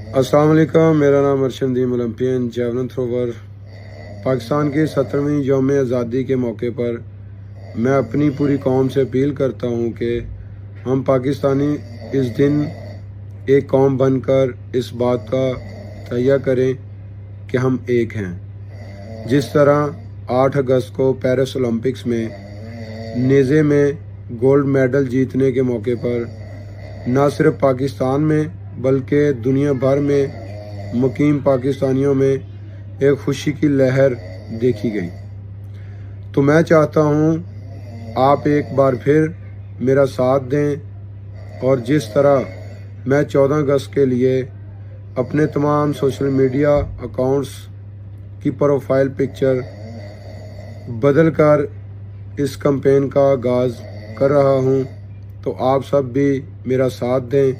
अस्सलाम वालेकुम, मेरा नाम अर्शदीन ओलंपियन जैवलिन थ्रोवर। पाकिस्तान की 17वीं यौम आज़ादी के मौके पर मैं अपनी पूरी कौम से अपील करता हूँ कि हम पाकिस्तानी इस दिन एक कौम बनकर इस बात का तहैया करें कि हम एक हैं। जिस तरह 8 अगस्त को पेरिस ओलंपिक्स में नेज़े में गोल्ड मेडल जीतने के मौके पर न सिर्फ पाकिस्तान में बल्कि दुनिया भर में मुकीम पाकिस्तानियों में एक खुशी की लहर देखी गई। तो मैं चाहता हूँ आप एक बार फिर मेरा साथ दें और जिस तरह मैं 14 अगस्त के लिए अपने तमाम सोशल मीडिया अकाउंट्स की प्रोफाइल पिक्चर बदल कर इस कैंपेन का आगाज़ कर रहा हूँ, तो आप सब भी मेरा साथ दें।